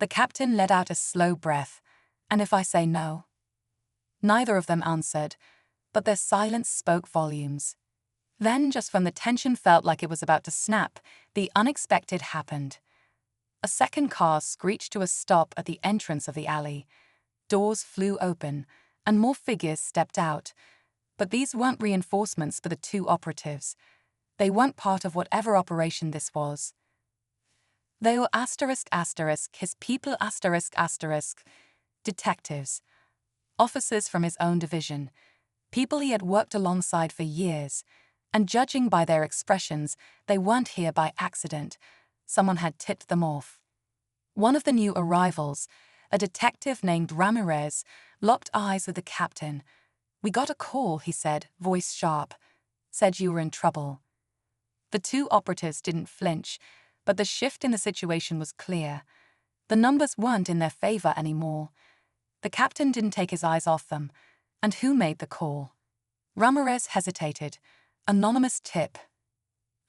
The captain let out a slow breath. And if I say no? Neither of them answered, but their silence spoke volumes. Then, just when the tension felt like it was about to snap, the unexpected happened. A second car screeched to a stop at the entrance of the alley. Doors flew open, and more figures stepped out. But these weren't reinforcements for the two operatives. They weren't part of whatever operation this was. They were his people detectives, officers from his own division, people he had worked alongside for years, and judging by their expressions, they weren't here by accident. Someone had tipped them off. One of the new arrivals, a detective named Ramirez, locked eyes with the captain. "We got a call," he said, voice sharp. "Said you were in trouble." The two operatives didn't flinch, but the shift in the situation was clear. The numbers weren't in their favor anymore. The captain didn't take his eyes off them. And who made the call? Ramirez hesitated. Anonymous tip.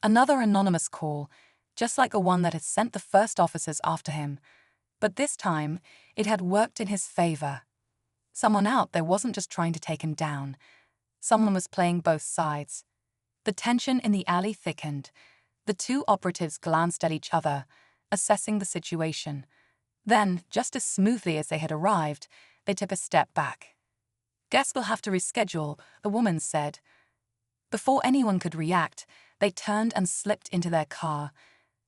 Another anonymous call, just like the one that had sent the first officers after him. But this time, it had worked in his favor. Someone out there wasn't just trying to take him down. Someone was playing both sides. The tension in the alley thickened. The two operatives glanced at each other, assessing the situation. Then, just as smoothly as they had arrived, they took a step back. "Guess we'll have to reschedule," the woman said. Before anyone could react, they turned and slipped into their car.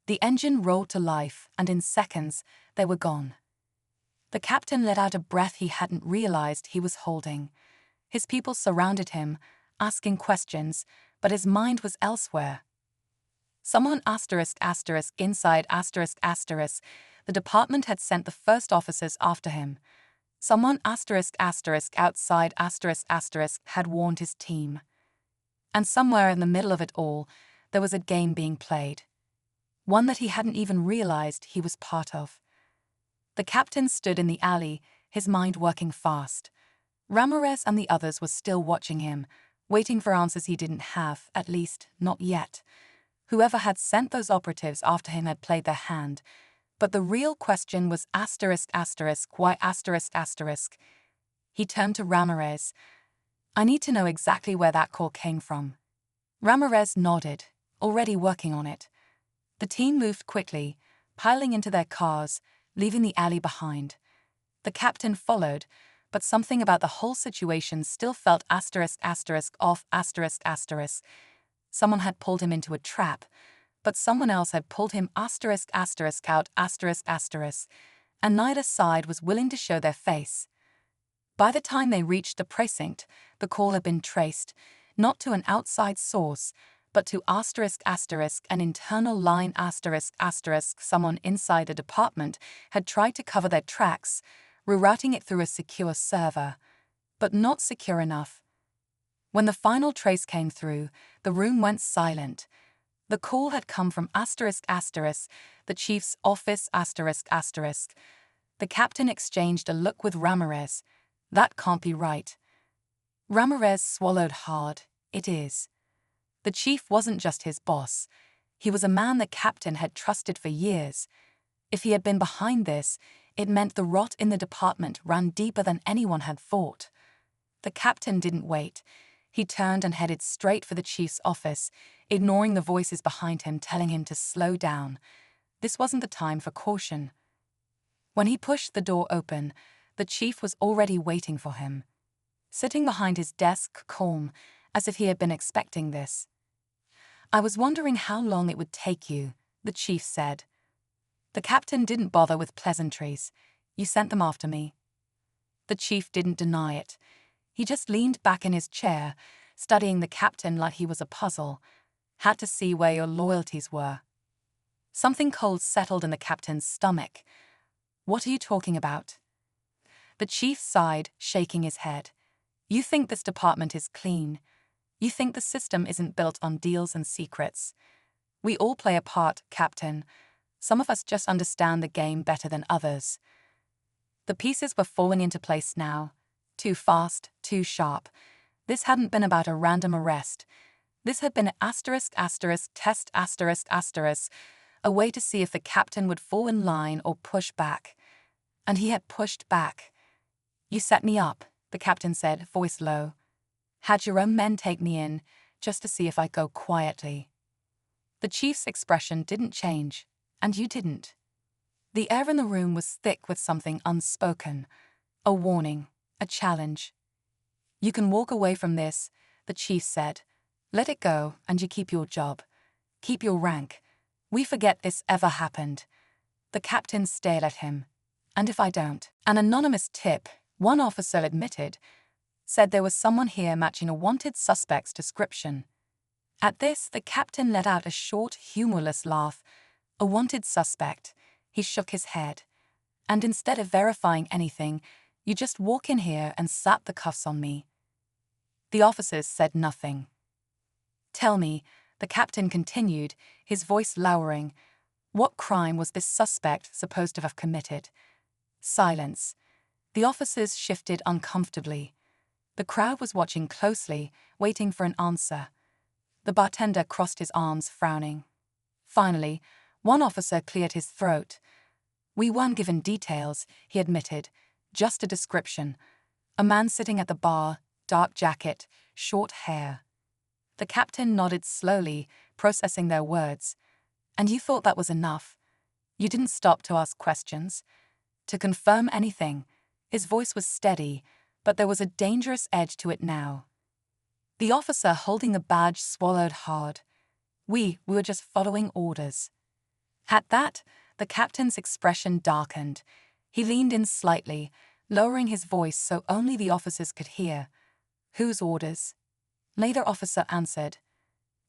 The engine rolled to life, and in seconds, they were gone. The captain let out a breath he hadn't realized he was holding. His people surrounded him, asking questions, but his mind was elsewhere. Someone inside the department had sent the first officers after him. Someone outside had warned his team. And somewhere in the middle of it all, there was a game being played. One that he hadn't even realized he was part of. The captain stood in the alley, his mind working fast. Ramirez and the others were still watching him, waiting for answers he didn't have, at least, not yet. Whoever had sent those operatives after him had played their hand. But the real question was why ? He turned to Ramirez. "I need to know exactly where that call came from." Ramirez nodded, already working on it. The team moved quickly, piling into their cars, leaving the alley behind. The captain followed, but something about the whole situation still felt off. Someone had pulled him into a trap, but someone else had pulled him out, and neither side was willing to show their face. By the time they reached the precinct, the call had been traced, not to an outside source, but to an internal line someone inside the department had tried to cover their tracks, rerouting it through a secure server, but not secure enough. When the final trace came through, the room went silent. The call had come from the chief's office The captain exchanged a look with Ramirez. "That can't be right." Ramirez swallowed hard. "It is." The chief wasn't just his boss. He was a man the captain had trusted for years. If he had been behind this, it meant the rot in the department ran deeper than anyone had thought. The captain didn't wait. He turned and headed straight for the chief's office, ignoring the voices behind him telling him to slow down. This wasn't the time for caution. When he pushed the door open, the chief was already waiting for him. Sitting behind his desk, calm, as if he had been expecting this. "I was wondering how long it would take you," the chief said. The captain didn't bother with pleasantries. "You sent them after me." The chief didn't deny it. He just leaned back in his chair, studying the captain like he was a puzzle. "Had to see where your loyalties were." Something cold settled in the captain's stomach. "What are you talking about?" The chief sighed, shaking his head. "You think this department is clean. You think the system isn't built on deals and secrets. We all play a part, Captain. Some of us just understand the game better than others." The pieces were falling into place now. Too fast, too sharp. This hadn't been about a random arrest. This had been an test, a way to see if the captain would fall in line or push back. and he had pushed back. "You set me up," the captain said, voice low. "Had your own men take me in, just to see if I'd go quietly." The chief's expression didn't change, and you didn't. The air in the room was thick with something unspoken, a warning, a challenge. "You can walk away from this," the chief said. "Let it go, and you keep your job. Keep your rank. We forget this ever happened." The captain stared at him. "And if I don't?" An anonymous tip, one officer admitted, said there was someone here matching a wanted suspect's description. At this, the captain let out a short, humorless laugh. "A wanted suspect." He shook his head. "And instead of verifying anything, you just walk in here and slap the cuffs on me." The officers said nothing. "Tell me," the captain continued, his voice lowering, "what crime was this suspect supposed to have committed?" Silence. The officers shifted uncomfortably. The crowd was watching closely, waiting for an answer. The bartender crossed his arms, frowning. Finally, one officer cleared his throat. "We weren't given details," he admitted, "just a description. A man sitting at the bar, dark jacket, short hair." The captain nodded slowly, processing their words. "And you thought that was enough? You didn't stop to ask questions? To confirm anything?" His voice was steady, but there was a dangerous edge to it now. The officer holding the badge swallowed hard. We were just following orders." At that, the captain's expression darkened. He leaned in slightly, lowering his voice so only the officers could hear. "Whose orders?" Neither officer answered.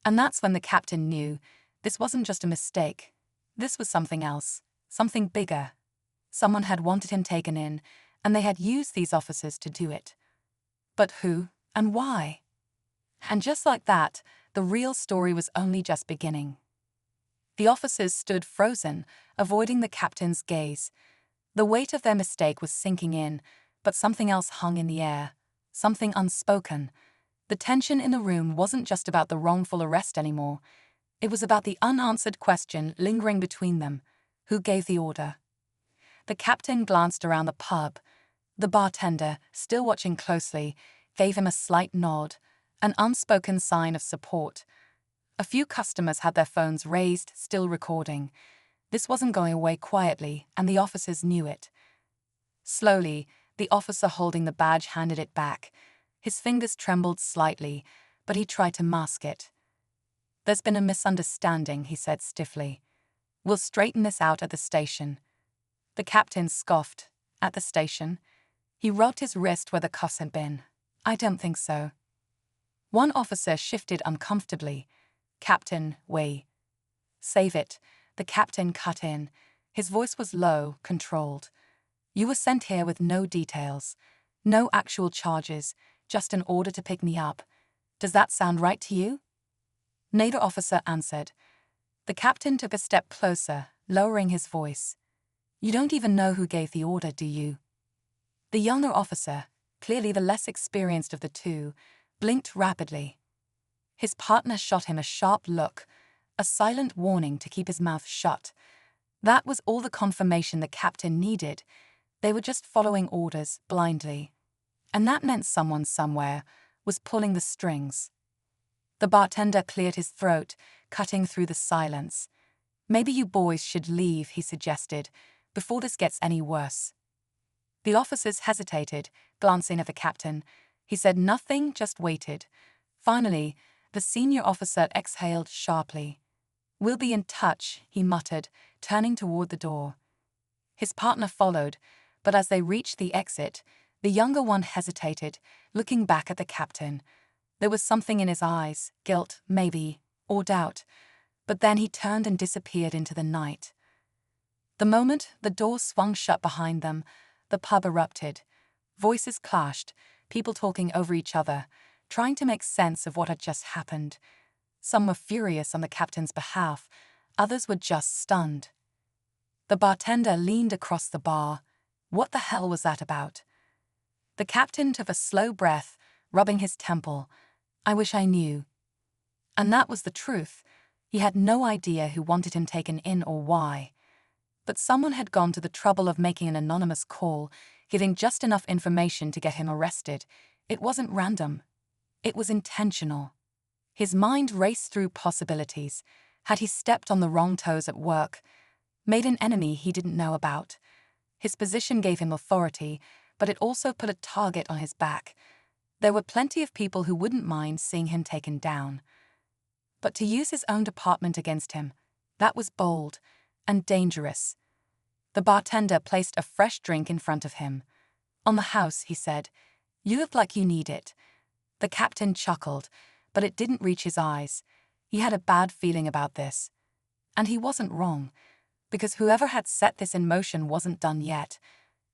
And that's when the captain knew this wasn't just a mistake. This was something else, something bigger. Someone had wanted him taken in, and they had used these officers to do it. But who and why? And just like that, the real story was only just beginning. The officers stood frozen, avoiding the captain's gaze. The weight of their mistake was sinking in, but something else hung in the air, something unspoken. The tension in the room wasn't just about the wrongful arrest anymore. It was about the unanswered question lingering between them. Who gave the order? The captain glanced around the pub. The bartender, still watching closely, gave him a slight nod, an unspoken sign of support. A few customers had their phones raised, still recording. This wasn't going away quietly, and the officers knew it. Slowly, the officer holding the badge handed it back. His fingers trembled slightly, but he tried to mask it. "There's been a misunderstanding," he said stiffly. "We'll straighten this out at the station." The captain scoffed. "At the station?" He rubbed his wrist where the cuffs had been. "I don't think so." One officer shifted uncomfortably. "Captain, wait." "Save it," the captain cut in. His voice was low, controlled. "You were sent here with no details, no actual charges, just an order to pick me up. Does that sound right to you?" Neither officer answered. The captain took a step closer, lowering his voice. "You don't even know who gave the order, do you?" The younger officer, clearly the less experienced of the two, blinked rapidly. His partner shot him a sharp look, a silent warning to keep his mouth shut. That was all the confirmation the captain needed. They were just following orders blindly. And that meant someone somewhere was pulling the strings. The bartender cleared his throat, cutting through the silence. "Maybe you boys should leave," he suggested, "before this gets any worse." The officers hesitated, glancing at the captain. He said nothing, just waited. Finally, the senior officer exhaled sharply. "We'll be in touch," he muttered, turning toward the door. His partner followed, but as they reached the exit, the younger one hesitated, looking back at the captain. There was something in his eyes, guilt, maybe, or doubt. But then he turned and disappeared into the night. The moment the door swung shut behind them, the pub erupted. Voices clashed, people talking over each other, trying to make sense of what had just happened. Some were furious on the captain's behalf, others were just stunned. The bartender leaned across the bar. What the hell was that about? The captain took a slow breath, rubbing his temple. "I wish I knew." And that was the truth. He had no idea who wanted him taken in or why. But someone had gone to the trouble of making an anonymous call, giving just enough information to get him arrested. It wasn't random. It was intentional. His mind raced through possibilities. Had he stepped on the wrong toes at work? Made an enemy he didn't know about? His position gave him authority, but it also put a target on his back. There were plenty of people who wouldn't mind seeing him taken down. But to use his own department against him, that was bold and dangerous. The bartender placed a fresh drink in front of him. "On the house," he said. "You look like you need it." The captain chuckled, but it didn't reach his eyes. He had a bad feeling about this. And he wasn't wrong, because whoever had set this in motion wasn't done yet.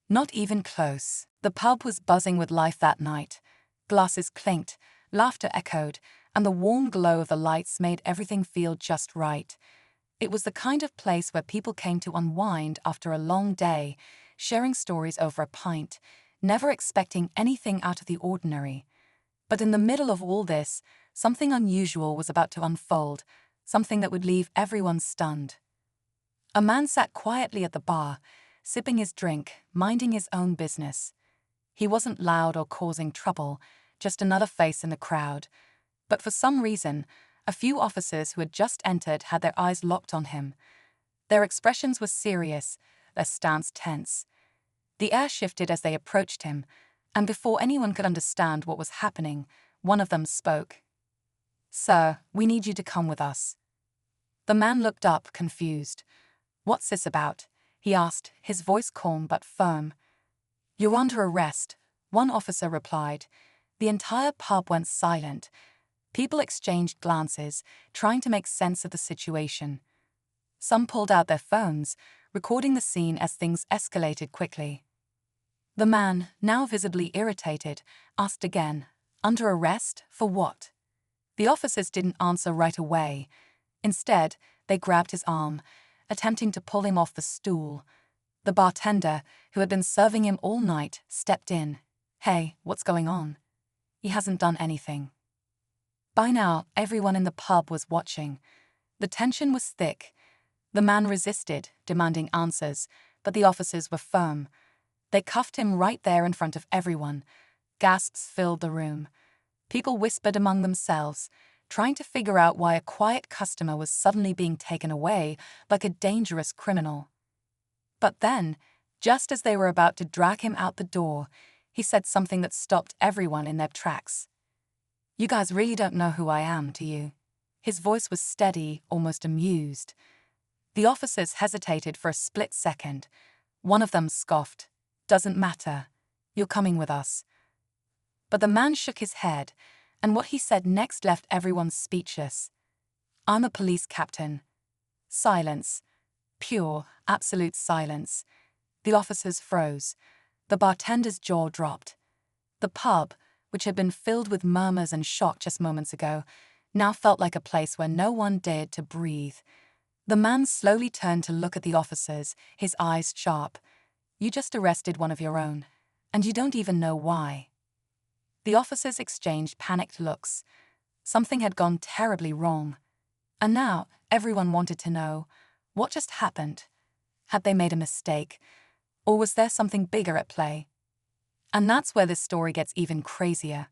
Not even close. The pub was buzzing with life that night. Glasses clinked, laughter echoed, and the warm glow of the lights made everything feel just right. It was the kind of place where people came to unwind after a long day, sharing stories over a pint, never expecting anything out of the ordinary. But in the middle of all this, something unusual was about to unfold, something that would leave everyone stunned. A man sat quietly at the bar, sipping his drink, minding his own business. He wasn't loud or causing trouble, just another face in the crowd. But for some reason, a few officers who had just entered had their eyes locked on him. Their expressions were serious, their stance tense. The air shifted as they approached him, and before anyone could understand what was happening, one of them spoke. "Sir, we need you to come with us." The man looked up, confused. "What's this about?" he asked, his voice calm but firm. "You're under arrest," one officer replied. The entire pub went silent. People exchanged glances, trying to make sense of the situation. Some pulled out their phones, recording the scene as things escalated quickly. The man, now visibly irritated, asked again, "Under arrest? For what?" The officers didn't answer right away. Instead, they grabbed his arm, attempting to pull him off the stool. The bartender, who had been serving him all night, stepped in. "Hey, what's going on?" "He hasn't done anything." By now, everyone in the pub was watching. The tension was thick. The man resisted, demanding answers, but the officers were firm. They cuffed him right there in front of everyone. Gasps filled the room. People whispered among themselves, trying to figure out why a quiet customer was suddenly being taken away like a dangerous criminal. But then, just as they were about to drag him out the door, he said something that stopped everyone in their tracks. "You guys really don't know who I am, do you?" His voice was steady, almost amused. The officers hesitated for a split second. One of them scoffed. "Doesn't matter. You're coming with us." But the man shook his head, and what he said next left everyone speechless. "I'm a police captain." Silence. Pure, absolute silence. The officers froze. The bartender's jaw dropped. The pub, which had been filled with murmurs and shock just moments ago, now felt like a place where no one dared to breathe. The man slowly turned to look at the officers, his eyes sharp. "You just arrested one of your own, and you don't even know why." The officers exchanged panicked looks. Something had gone terribly wrong. And now, everyone wanted to know, what just happened? Had they made a mistake? Or was there something bigger at play? And that's where this story gets even crazier.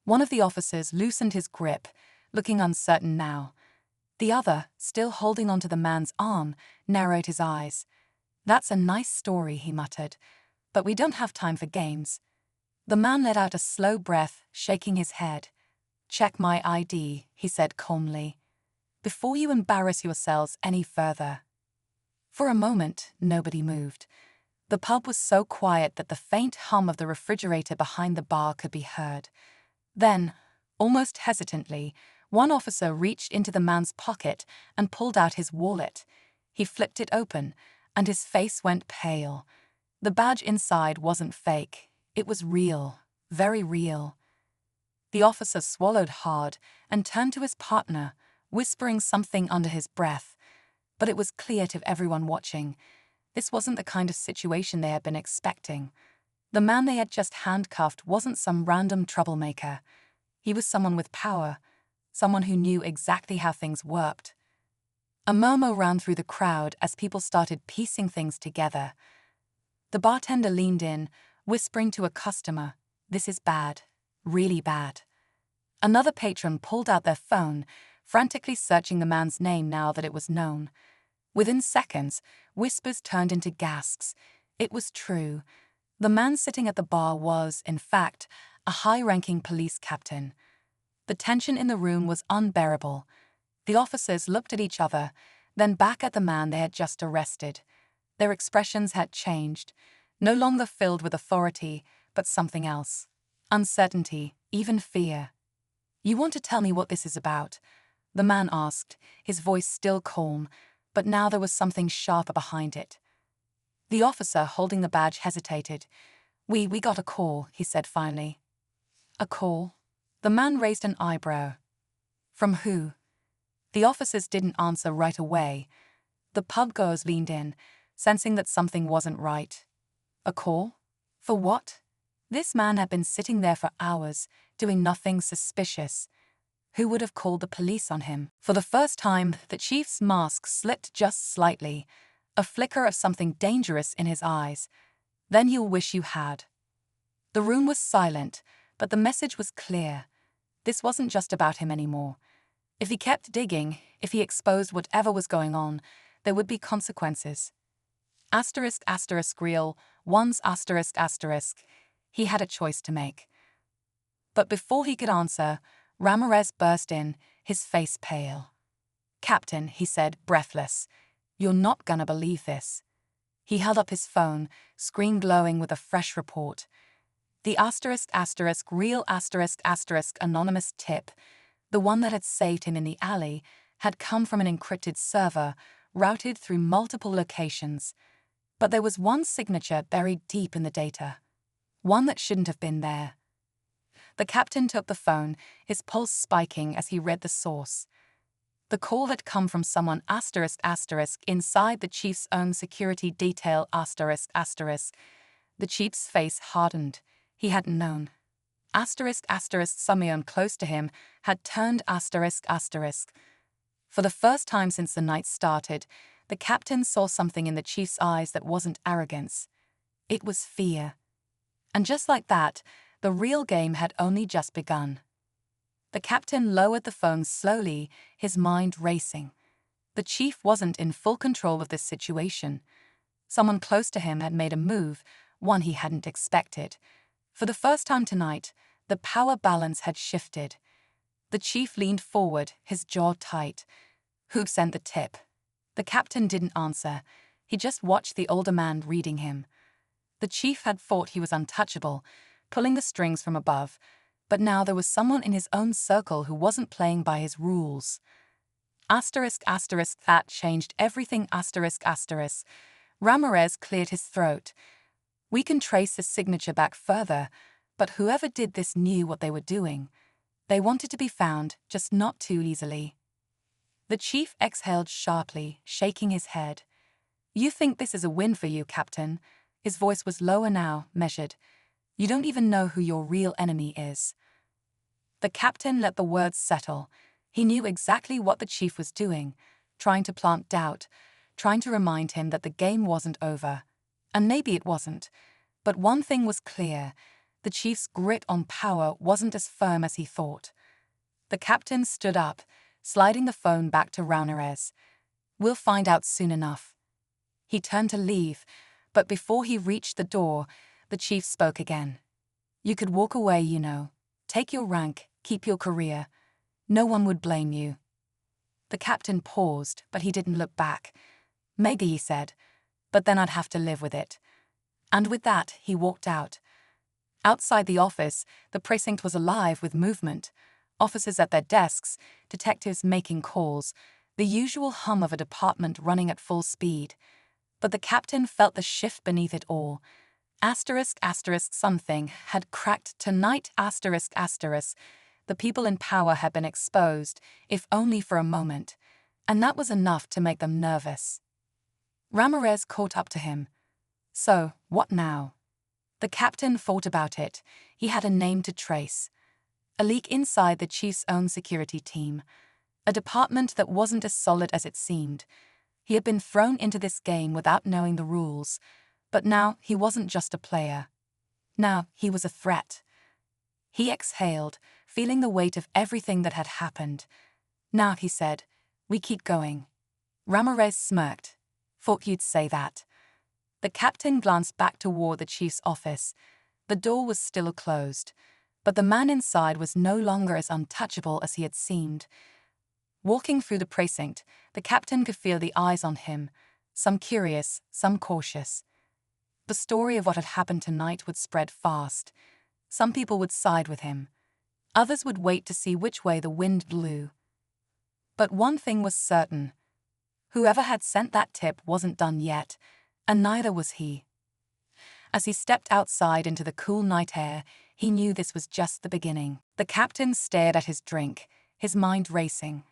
One of the officers loosened his grip, looking uncertain now. The other, still holding onto the man's arm, narrowed his eyes. "That's a nice story," he muttered, "but we don't have time for games." The man let out a slow breath, shaking his head. "Check my ID," he said calmly, "before you embarrass yourselves any further." For a moment, nobody moved. The pub was so quiet that the faint hum of the refrigerator behind the bar could be heard. Then, almost hesitantly, one officer reached into the man's pocket and pulled out his wallet. He flipped it open, and his face went pale. The badge inside wasn't fake. It was real, very real. The officer swallowed hard and turned to his partner, whispering something under his breath. But it was clear to everyone watching. This wasn't the kind of situation they had been expecting. The man they had just handcuffed wasn't some random troublemaker. He was someone with power, someone who knew exactly how things worked. A murmur ran through the crowd as people started piecing things together. The bartender leaned in, whispering to a customer, "This is bad, really bad." Another patron pulled out their phone, frantically searching the man's name now that it was known. Within seconds, whispers turned into gasps. It was true. The man sitting at the bar was, in fact, a high-ranking police captain. The tension in the room was unbearable. The officers looked at each other, then back at the man they had just arrested. Their expressions had changed, no longer filled with authority, but something else. Uncertainty, even fear. "You want to tell me what this is about?" the man asked, his voice still calm, but now there was something sharper behind it. The officer holding the badge hesitated. We got a call," he said finally. "A call?" The man raised an eyebrow. "From who?" The officers didn't answer right away. The pubgoers leaned in, sensing that something wasn't right. A call? For what? This man had been sitting there for hours, doing nothing suspicious. Who would have called the police on him? For the first time, the chief's mask slipped just slightly, a flicker of something dangerous in his eyes. "Then you'll wish you had." The room was silent, but the message was clear. This wasn't just about him anymore. If he kept digging, if he exposed whatever was going on, there would be consequences. Asterisk asterisk real, one's asterisk asterisk. He had a choice to make. But before he could answer, Ramirez burst in, his face pale. "Captain," he said, breathless, "you're not gonna believe this." He held up his phone, screen glowing with a fresh report. The asterisk asterisk real asterisk asterisk anonymous tip, the one that had saved him in the alley, had come from an encrypted server, routed through multiple locations. But there was one signature buried deep in the data. One that shouldn't have been there. The captain took the phone, his pulse spiking as he read the source. The call had come from someone asterisk asterisk inside the chief's own security detail asterisk asterisk. The chief's face hardened. He hadn't known. Asterisk asterisk someone close to him had turned asterisk asterisk. For the first time since the night started, the captain saw something in the chief's eyes that wasn't arrogance. It was fear. And just like that, the real game had only just begun. The captain lowered the phone slowly, his mind racing. The chief wasn't in full control of this situation. Someone close to him had made a move, one he hadn't expected. For the first time tonight, the power balance had shifted. The chief leaned forward, his jaw tight. Who sent the tip? The captain didn't answer. He just watched the older man reading him. The chief had thought he was untouchable, pulling the strings from above, but now there was someone in his own circle who wasn't playing by his rules. Asterisk asterisk that changed everything asterisk asterisk. Ramirez cleared his throat. "We can trace the signature back further, but whoever did this knew what they were doing. They wanted to be found, just not too easily." The chief exhaled sharply, shaking his head. "You think this is a win for you, Captain?" His voice was lower now, measured. "You don't even know who your real enemy is." The captain let the words settle. He knew exactly what the chief was doing, trying to plant doubt, trying to remind him that the game wasn't over. And maybe it wasn't. But one thing was clear. The chief's grit on power wasn't as firm as he thought. The captain stood up, sliding the phone back to Ramirez. "We'll find out soon enough." He turned to leave, but before he reached the door, the chief spoke again. "You could walk away, you know. Take your rank, keep your career. No one would blame you." The captain paused, but he didn't look back. "Maybe," he said, "but then I'd have to live with it." And with that, he walked out. Outside the office, the precinct was alive with movement. Officers at their desks, detectives making calls, the usual hum of a department running at full speed. But the captain felt the shift beneath it all. Asterisk asterisk something had cracked tonight asterisk asterisk. The people in power had been exposed, if only for a moment, and that was enough to make them nervous. Ramirez caught up to him. "So, what now?" The captain thought about it. He had a name to trace. A leak inside the chief's own security team. A department that wasn't as solid as it seemed. He had been thrown into this game without knowing the rules, but now he wasn't just a player. Now he was a threat. He exhaled, feeling the weight of everything that had happened. Now, he said, we keep going. Ramirez smirked. Thought you'd say that. The captain glanced back toward the chief's office. The door was still closed, but the man inside was no longer as untouchable as he had seemed. Walking through the precinct, the captain could feel the eyes on him, some curious, some cautious. The story of what had happened tonight would spread fast. Some people would side with him. Others would wait to see which way the wind blew. But one thing was certain. Whoever had sent that tip wasn't done yet, and neither was he. As he stepped outside into the cool night air, he knew this was just the beginning. The captain stared at his drink, his mind racing.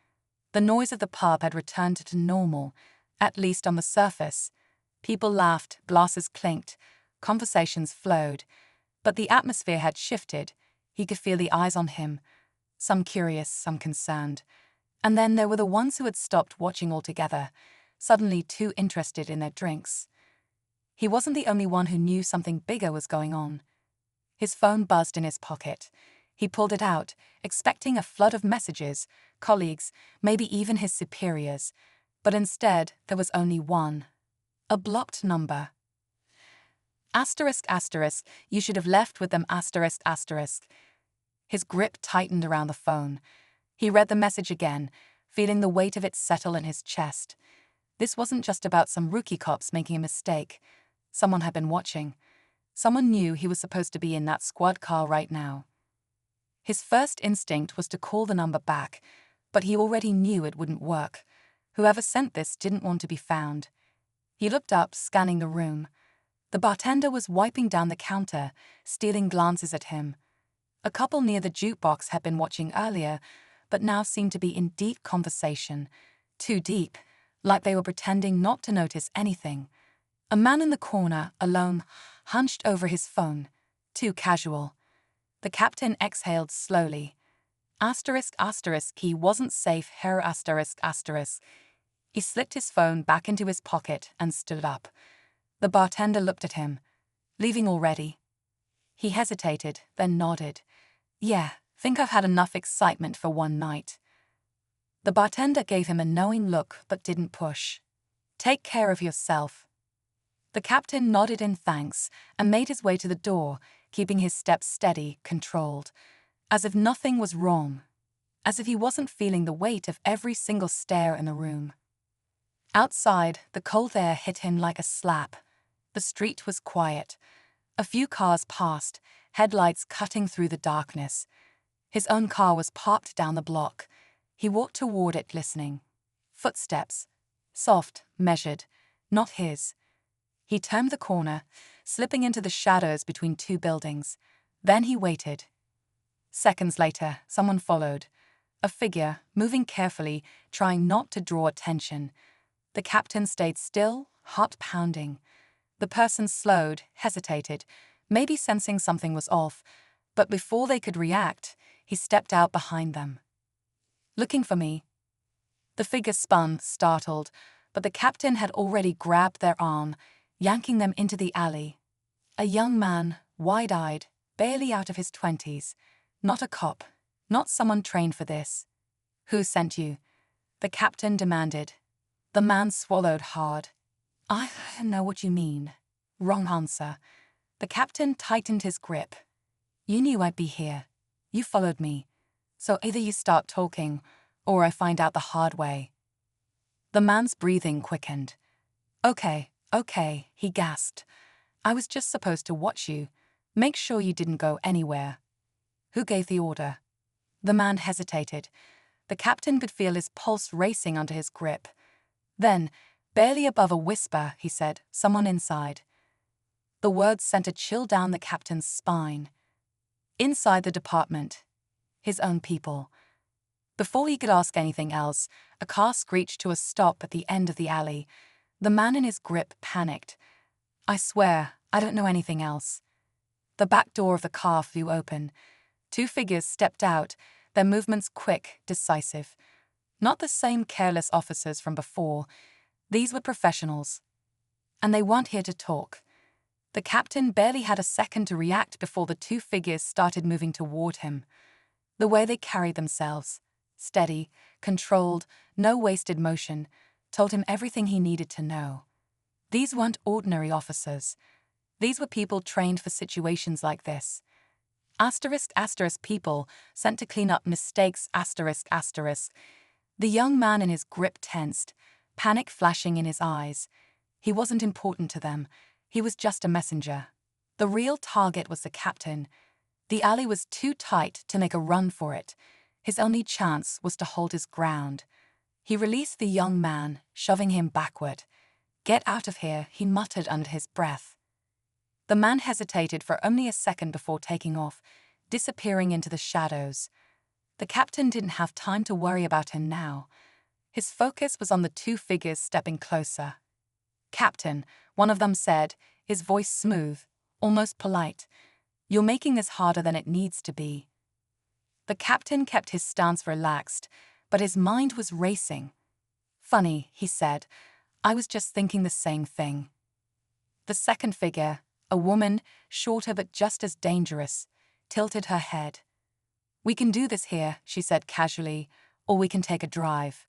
The noise of the pub had returned to normal, at least on the surface. People laughed, glasses clinked, conversations flowed. But the atmosphere had shifted. He could feel the eyes on him, some curious, some concerned. And then there were the ones who had stopped watching altogether, suddenly too interested in their drinks. He wasn't the only one who knew something bigger was going on. His phone buzzed in his pocket. He pulled it out, expecting a flood of messages, colleagues, maybe even his superiors. But instead, there was only one. A blocked number. Asterisk, asterisk, you should have left with them, asterisk, asterisk. His grip tightened around the phone. He read the message again, feeling the weight of it settle in his chest. This wasn't just about some rookie cops making a mistake. Someone had been watching. Someone knew he was supposed to be in that squad car right now. His first instinct was to call the number back, but he already knew it wouldn't work. Whoever sent this didn't want to be found. He looked up, scanning the room. The bartender was wiping down the counter, stealing glances at him. A couple near the jukebox had been watching earlier, but now seemed to be in deep conversation. Too deep, like they were pretending not to notice anything. A man in the corner, alone, hunched over his phone. Too casual. The captain exhaled slowly. Asterisk, asterisk, he wasn't safe, Herr asterisk, asterisk. He slipped his phone back into his pocket and stood up. The bartender looked at him. Leaving already? He hesitated, then nodded. Yeah, think I've had enough excitement for one night. The bartender gave him a knowing look but didn't push. Take care of yourself. The captain nodded in thanks and made his way to the door, keeping his steps steady, controlled. As if nothing was wrong. As if he wasn't feeling the weight of every single stare in the room. Outside, the cold air hit him like a slap. The street was quiet. A few cars passed, headlights cutting through the darkness. His own car was parked down the block. He walked toward it, listening. Footsteps. Soft, measured. Not his. He turned the corner, slipping into the shadows between two buildings. Then he waited. Seconds later, someone followed. A figure, moving carefully, trying not to draw attention. The captain stayed still, heart pounding. The person slowed, hesitated, maybe sensing something was off, but before they could react, he stepped out behind them. Looking for me? The figure spun, startled, but the captain had already grabbed their arm, yanking them into the alley. A young man, wide-eyed, barely out of his 20s. Not a cop, not someone trained for this. Who sent you? The captain demanded. The man swallowed hard. I know what you mean. Wrong answer. The captain tightened his grip. You knew I'd be here. You followed me. So either you start talking, or I find out the hard way. The man's breathing quickened. Okay, he gasped. I was just supposed to watch you. Make sure you didn't go anywhere. Who gave the order? The man hesitated. The captain could feel his pulse racing under his grip. Then, barely above a whisper, he said, someone inside. The words sent a chill down the captain's spine. Inside the department. His own people. Before he could ask anything else, a car screeched to a stop at the end of the alley. The man in his grip panicked. I swear, I don't know anything else. The back door of the car flew open. Two figures stepped out, their movements quick, decisive. Not the same careless officers from before. These were professionals. And they weren't here to talk. The captain barely had a second to react before the two figures started moving toward him. The way they carried themselves, steady, controlled, no wasted motion, told him everything he needed to know. These weren't ordinary officers. These were people trained for situations like this. People sent to clean up mistakes. The young man in his grip tensed, panic flashing in his eyes. He wasn't important to them. He was just a messenger. The real target was the captain. The alley was too tight to make a run for it. His only chance was to hold his ground. He released the young man, shoving him backward. "Get out of here," he muttered under his breath. The man hesitated for only a second before taking off, disappearing into the shadows. The captain didn't have time to worry about him now. His focus was on the two figures stepping closer. "Captain," one of them said, his voice smooth, almost polite. "You're making this harder than it needs to be." The captain kept his stance relaxed, but his mind was racing. "Funny," he said. "I was just thinking the same thing." The second figure, a woman, shorter but just as dangerous, tilted her head. "We can do this here," she said casually, "or we can take a drive."